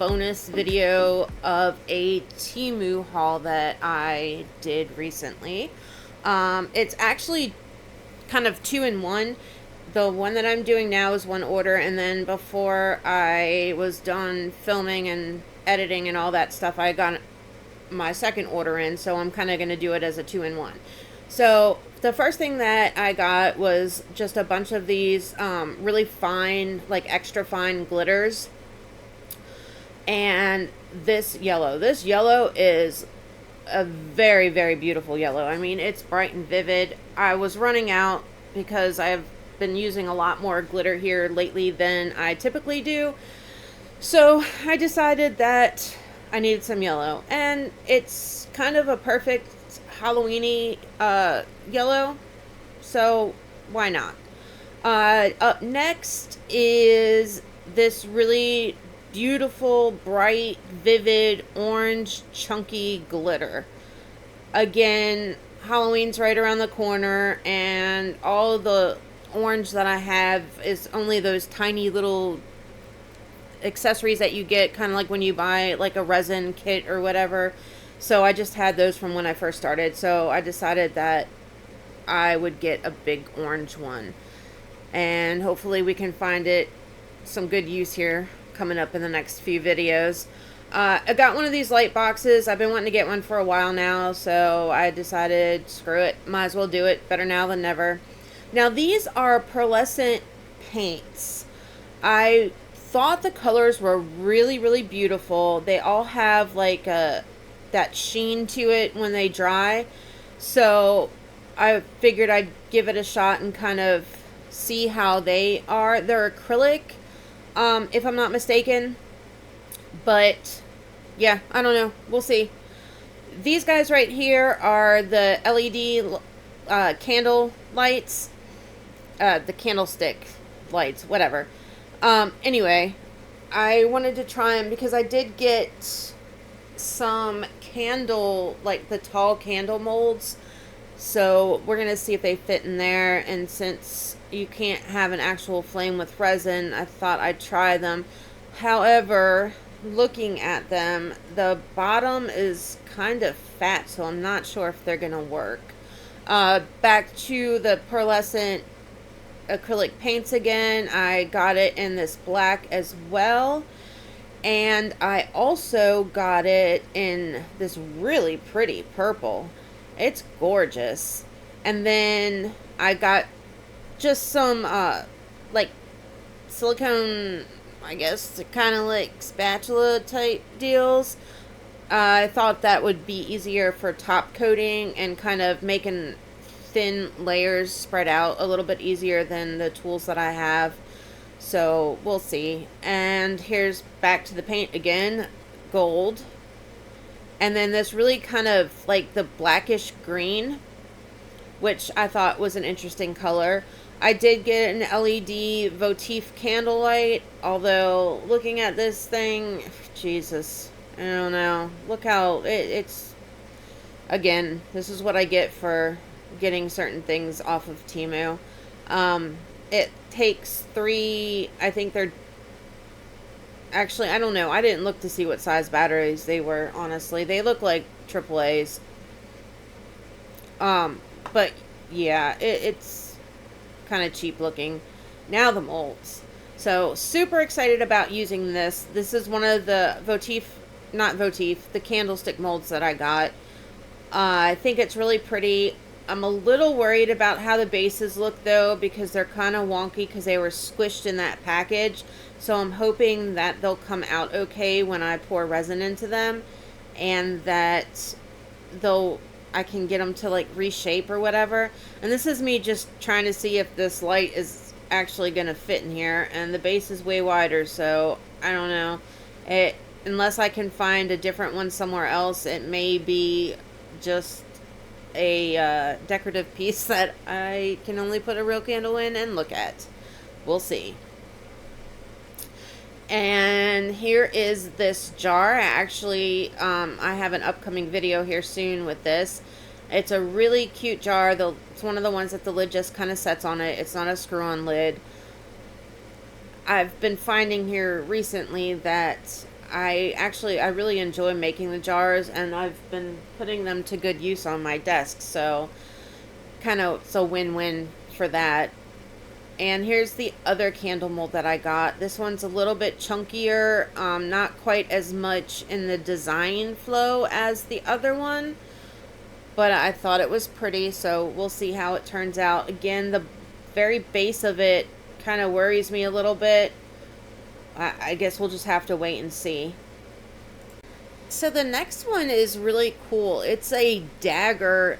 bonus video of a Temu haul that I did recently. It's actually kind of two in one. The one that I'm doing now is one order, and then before I was done filming and editing and all that stuff, I got my second order in, so I'm kind of going to do it as a two in one. So the first thing that I got was just a bunch of these really fine, like extra fine glitters. And this yellow is a very, very beautiful yellow. I mean, it's bright and vivid. I was running out because I've been using a lot more glitter here lately than I typically do. So I decided that I needed some yellow, and it's kind of a perfect Halloweeny yellow, so why not? Up next is this really beautiful, bright, vivid, orange, chunky glitter. Again, Halloween's right around the corner, and all the orange that I have is only those tiny little accessories that you get kind of like when you buy like a resin kit or whatever. So I just had those from when I first started, so I decided that I would get a big orange one, and hopefully we can find it some good use here coming up in the next few videos. I got one of these light boxes. I've been wanting to get one for a while now, so I decided, screw it, might as well do it. Better now than never. Now these are pearlescent paints. I thought the colors were really, really beautiful. They all have like that sheen to it when they dry. So I figured I'd give it a shot and kind of see how they are. They're acrylic, if I'm not mistaken. But yeah, I don't know. We'll see. These guys right here are the LED candle lights. The candlestick lights, whatever. Anyway, I wanted to try them because I did get some candle, like the tall candle molds. So we're going to see if they fit in there. And since you can't have an actual flame with resin, I thought I'd try them. However, looking at them, the bottom is kind of fat, so I'm not sure if they're going to work. Back to the pearlescent acrylic paints again. I got it in this black as well, and I also got it in this really pretty purple. It's gorgeous. And then I got just some like silicone, I guess, kind of like spatula type deals. I thought that would be easier for top coating and kind of making thin layers spread out a little bit easier than the tools that I have. So we'll see. And here's back to the paint again, gold. And then this really kind of like the blackish green, which I thought was an interesting color. I did get an LED votive candlelight, although looking at this thing, Jesus, I don't know. Look how it's, again, this is what I get for getting certain things off of Temu. It takes 3, I think they're, actually, I don't know. I didn't look to see what size batteries they were, honestly. They look like AAA's. But yeah, it's kind of cheap looking. Now the molds. So super excited about using this. This is one of the the candlestick molds that I got. I think it's really pretty. I'm a little worried about how the bases look though, because they're kind of wonky because they were squished in that package. So I'm hoping that they'll come out okay when I pour resin into them, and that I can get them to like reshape or whatever. And this is me just trying to see if this light is actually going to fit in here, and the base is way wider, so I don't know. Unless I can find a different one somewhere else, it may be just a decorative piece that I can only put a real candle in and look at. We'll see. And here is this jar. Actually, I have an upcoming video here soon with this. It's a really cute jar. It's one of the ones that the lid just kind of sets on it. It's not a screw-on lid. I've been finding here recently that I really enjoy making the jars, and I've been putting them to good use on my desk, so kind of it's a win-win for that. And here's the other candle mold that I got. This one's a little bit chunkier, not quite as much in the design flow as the other one, but I thought it was pretty, so we'll see how it turns out. Again, the very base of it kind of worries me a little bit. I guess we'll just have to wait and see. So the next one is really cool. It's a dagger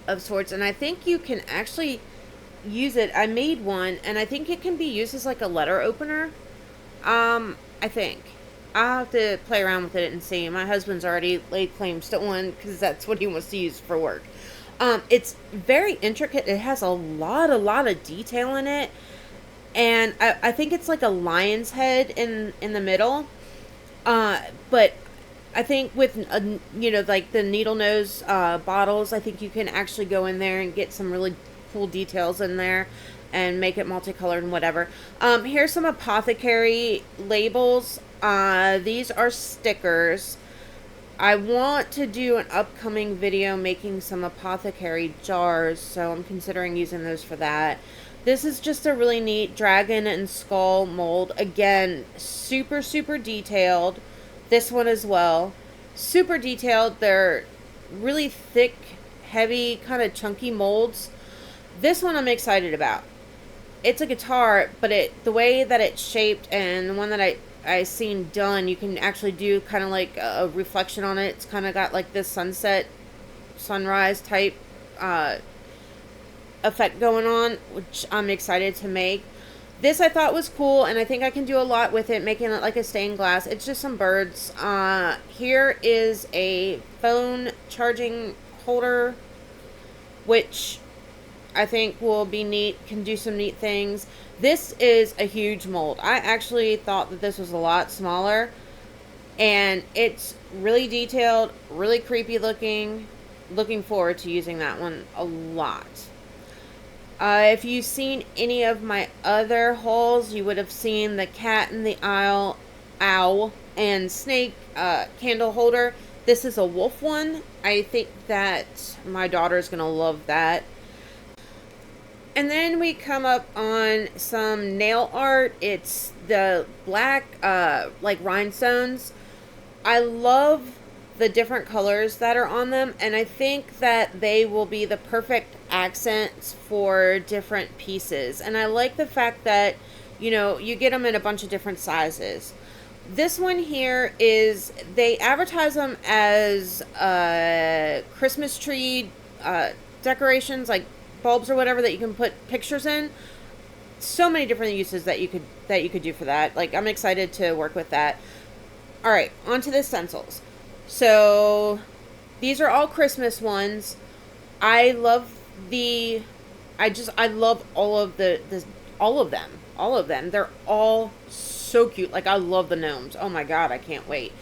of sorts, and I think you can actually use it. I made one, and I think it can be used as like a letter opener. I think. I'll have to play around with it and see. My husband's already laid claims to one because that's what he wants to use for work. It's very intricate. It has a lot of detail in it. And I think it's like a lion's head in the middle. But I think with, like the needle nose bottles, I think you can actually go in there and get some really cool details in there and make it multicolored and whatever. Here's some apothecary labels. These are stickers. I want to do an upcoming video making some apothecary jars, so I'm considering using those for that. This is just a really neat dragon and skull mold. Again, super detailed. This one as well. Super detailed. They're really thick, heavy, kind of chunky molds. This one I'm excited about. It's a guitar, but the way that it's shaped, and the one that I seen done, you can actually do kind of like a reflection on it. It's kind of got like this sunrise type effect going on, which I'm excited to make. This I thought was cool, and I think I can do a lot with it, making it like a stained glass. It's just some birds. Here is a phone charging holder, which I think will be neat, can do some neat things. This is a huge mold. I actually thought that this was a lot smaller, and it's really detailed, really creepy looking. Looking forward to using that one a lot. If you've seen any of my other hauls, you would have seen the cat in the owl and snake candle holder. This is a wolf one. I think that my daughter's gonna love that. And then we come up on some nail art. It's the black, like rhinestones. I love the different colors that are on them, and I think that they will be the perfect accents for different pieces. And I like the fact that, you get them in a bunch of different sizes. This one here is, they advertise them as Christmas tree decorations, like bulbs or whatever that you can put pictures in. So many different uses that you could do for that. Like, I'm excited to work with that. All right, on to the stencils. So these are all Christmas ones. I love I love all of all of them. They're all so cute. Like, I love the gnomes. Oh my god, I can't wait.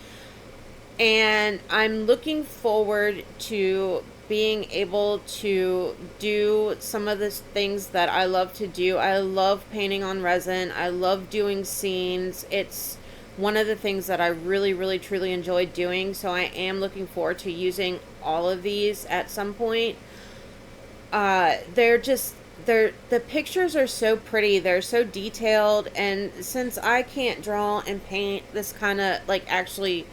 And I'm looking forward to being able to do some of the things that I love to do. I love painting on resin. I love doing scenes. It's one of the things that I really truly enjoy doing, so I am looking forward to using all of these at some point. The pictures are so pretty. They're so detailed, and since I can't draw and paint this kind of, like, actually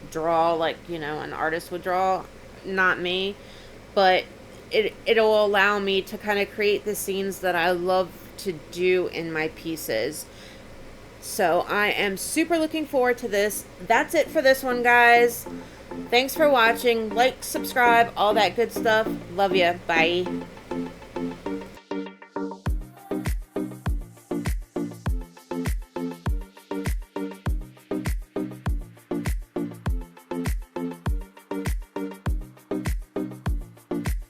draw like, an artist would draw, not me, but it'll allow me to kind of create the scenes that I love to do in my pieces. So I am super looking forward to this. That's it for this one, guys. Thanks for watching. Like, subscribe, all that good stuff. Love ya. Bye.